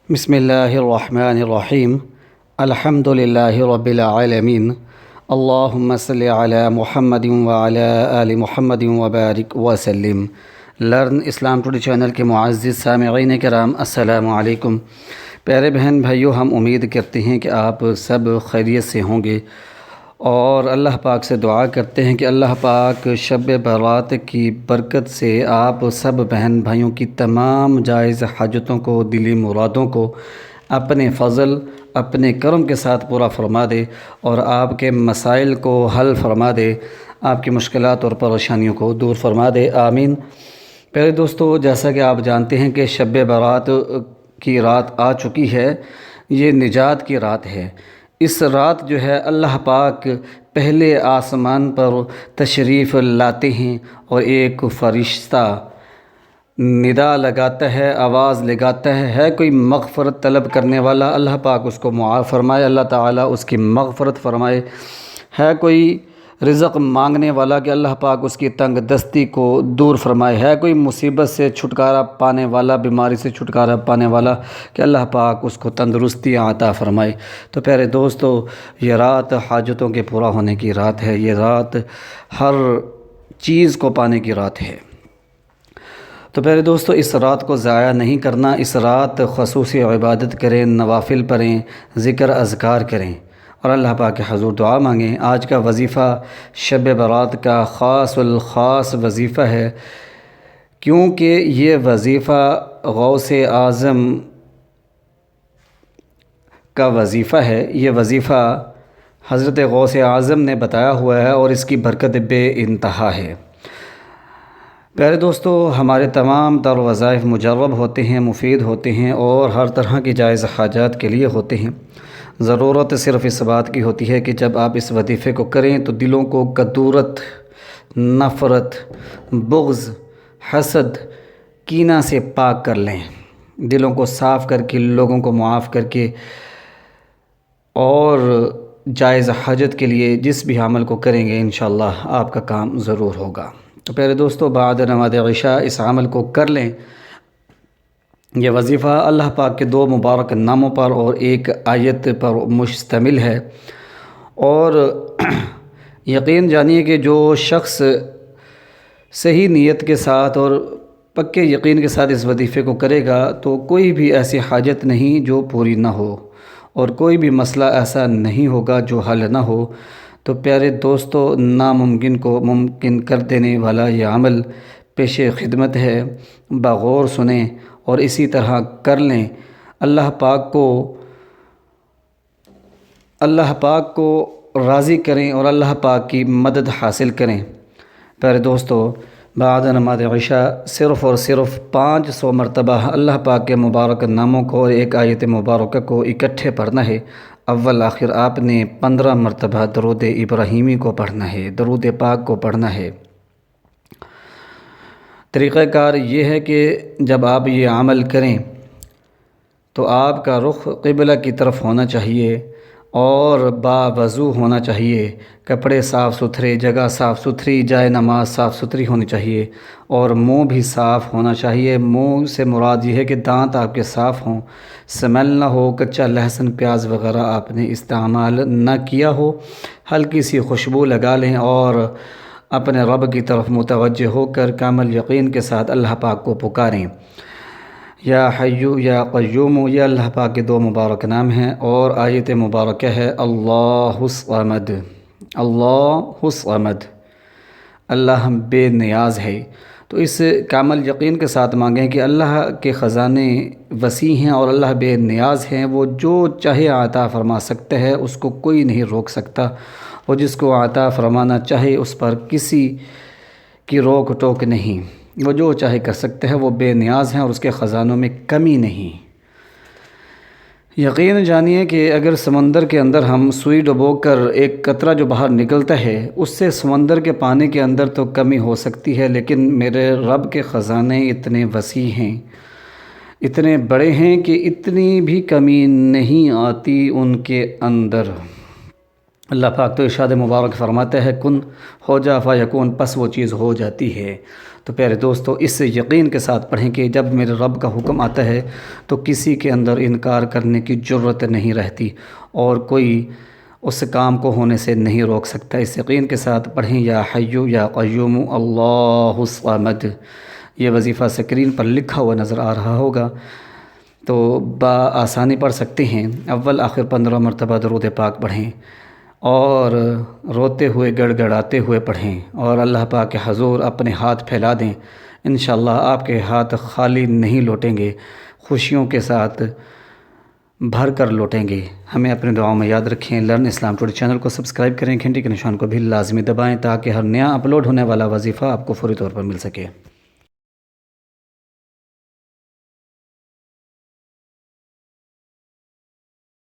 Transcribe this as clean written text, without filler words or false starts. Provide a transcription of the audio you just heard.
بسم اللہ الرحمن الرحیم الحمد للہ رب العالمین اللہم صلی علی محمد وعلی آل محمد وبارک وسلم۔ لرن اسلام ٹوڈے چینل کے معزز سامعین کرام، السلام علیکم۔ پیارے بہن بھائیو، ہم امید کرتے ہیں کہ آپ سب خیریت سے ہوں گے اور اللہ پاک سے دعا کرتے ہیں کہ اللہ پاک شب برات کی برکت سے آپ سب بہن بھائیوں کی تمام جائز حاجتوں کو، دلی مرادوں کو اپنے فضل، اپنے کرم کے ساتھ پورا فرما دے اور آپ کے مسائل کو حل فرما دے، آپ کی مشکلات اور پریشانیوں کو دور فرما دے، آمین۔ پیارے دوستو، جیسا کہ آپ جانتے ہیں کہ شب برات کی رات آ چکی ہے، یہ نجات کی رات ہے۔ اس رات جو ہے اللہ پاک پہلے آسمان پر تشریف لاتے ہیں اور ایک فرشتہ ندا لگاتا ہے، آواز لگاتا ہے کوئی مغفرت طلب کرنے والا، اللہ پاک اس کو معاف فرمائے، اللہ تعالیٰ اس کی مغفرت فرمائے۔ ہے کوئی رزق مانگنے والا کہ اللہ پاک اس کی تنگ دستی کو دور فرمائے۔ ہے کوئی مصیبت سے چھٹکارا پانے والا، بیماری سے چھٹکارا پانے والا کہ اللہ پاک اس کو تندرستی عطا فرمائے۔ تو پیارے دوستو، یہ رات حاجتوں کے پورا ہونے کی رات ہے، یہ رات ہر چیز کو پانے کی رات ہے۔ تو پیارے دوستو، اس رات کو ضائع نہیں کرنا، اس رات خصوصی عبادت کریں، نوافل پڑھیں، ذکر اذکار کریں اور اللہ پاک کے حضور دعا مانگیں۔ آج کا وظیفہ شب برات کا خاص الخاص وظیفہ ہے، کیونکہ یہ وظیفہ غوث اعظم کا وظیفہ ہے، یہ وظیفہ حضرت غوث اعظم نے بتایا ہوا ہے اور اس کی برکت بے انتہا ہے۔ پیارے دوستو، ہمارے تمام تر وظائف مجرب ہوتے ہیں، مفید ہوتے ہیں اور ہر طرح کی جائز حاجات کے لیے ہوتے ہیں۔ ضرورت صرف اس بات کی ہوتی ہے کہ جب آپ اس وظیفے کو کریں تو دلوں کو کدورت، نفرت، بغض، حسد، کینہ سے پاک کر لیں، دلوں کو صاف کر کے، لوگوں کو معاف کر کے اور جائز حاجت کے لیے جس بھی عمل کو کریں گے انشاءاللہ آپ کا کام ضرور ہوگا۔ تو پیارے دوستو، بعد نماز عشاء اس عمل کو کر لیں۔ یہ وظیفہ اللہ پاک کے 2 مبارک ناموں پر اور ایک آیت پر مشتمل ہے، اور یقین جانیے کہ جو شخص صحیح نیت کے ساتھ اور پکے یقین کے ساتھ اس وظیفے کو کرے گا تو کوئی بھی ایسی حاجت نہیں جو پوری نہ ہو اور کوئی بھی مسئلہ ایسا نہیں ہوگا جو حل نہ ہو۔ تو پیارے دوستو، ناممکن کو ممکن کر دینے والا یہ عمل پیش خدمت ہے، بغور سنیں اور اسی طرح کر لیں۔ اللہ پاک کو راضی کریں اور اللہ پاک کی مدد حاصل کریں۔ پیارے دوستو، بعد نماز عشاء صرف اور صرف 500 مرتبہ اللہ پاک کے مبارک ناموں کو اور ایک آیت مبارکہ کو اکٹھے پڑھنا ہے۔ اول آخر آپ نے 15 مرتبہ درود ابراہیمی کو پڑھنا ہے، درود پاک کو پڑھنا ہے۔ طریقہ کار یہ ہے کہ جب آپ یہ عمل کریں تو آپ کا رخ قبلہ کی طرف ہونا چاہیے اور باوضو ہونا چاہیے، کپڑے صاف ستھرے، جگہ صاف ستھری، جائے نماز صاف ستھری ہونی چاہیے اور منہ بھی صاف ہونا چاہیے۔ منہ سے مراد یہ ہے کہ دانت آپ کے صاف ہوں، سمیل نہ ہو، کچا لہسن پیاز وغیرہ آپ نے استعمال نہ کیا ہو، ہلکی سی خوشبو لگا لیں اور اپنے رب کی طرف متوجہ ہو کر کامل یقین کے ساتھ اللہ پاک کو پکاریں۔ یا حیو یا قیوم، یہ اللہ پاک کے 2 مبارک نام ہیں اور آیت مبارکہ ہے اللہ الصمد، اللہ الصمد، اللہ بے نیاز ہے۔ تو اس کامل یقین کے ساتھ مانگیں کہ اللہ کے خزانے وسیع ہیں اور اللہ بے نیاز ہیں، وہ جو چاہے عطا فرما سکتا ہے، اس کو کوئی نہیں روک سکتا، اور جس کو عطا فرمانا چاہے اس پر کسی کی روک ٹوک نہیں، وہ جو چاہے کر سکتے ہیں، وہ بے نیاز ہیں اور اس کے خزانوں میں کمی نہیں۔ یقین جانیے کہ اگر سمندر کے اندر ہم سوئی ڈبو کر ایک قطرہ جو باہر نکلتا ہے اس سے سمندر کے پانی کے اندر تو کمی ہو سکتی ہے، لیکن میرے رب کے خزانے اتنے وسیع ہیں، اتنے بڑے ہیں کہ اتنی بھی کمی نہیں آتی ان کے اندر۔ اللہ پاک تو ارشاد مبارک فرماتا ہے کن ہو جا فیکون، پس وہ چیز ہو جاتی ہے۔ تو پیارے دوستو، اس سے یقین کے ساتھ پڑھیں کہ جب میرے رب کا حکم آتا ہے تو کسی کے اندر انکار کرنے کی جرت نہیں رہتی، اور کوئی اس کام کو ہونے سے نہیں روک سکتا۔ اس یقین کے ساتھ پڑھیں یا حیو یا قیوم اللہ الصمد۔ یہ وظیفہ سکرین پر لکھا ہوا نظر آ رہا ہوگا، تو آسانی پڑھ سکتے ہیں۔ اول آخر 15 مرتبہ درود پاک پڑھیں، اور روتے ہوئے گڑ گڑاتے ہوئے پڑھیں، اور اللہ پاک کے حضور اپنے ہاتھ پھیلا دیں۔ انشاءاللہ آپ کے ہاتھ خالی نہیں لوٹیں گے، خوشیوں کے ساتھ بھر کر لوٹیں گے۔ ہمیں اپنے دعاؤں میں یاد رکھیں۔ لرن اسلام ٹوڈے چینل کو سبسکرائب کریں، گھنٹی کے نشان کو بھی لازمی دبائیں تاکہ ہر نیا اپلوڈ ہونے والا وظیفہ آپ کو فوری طور پر مل سکے۔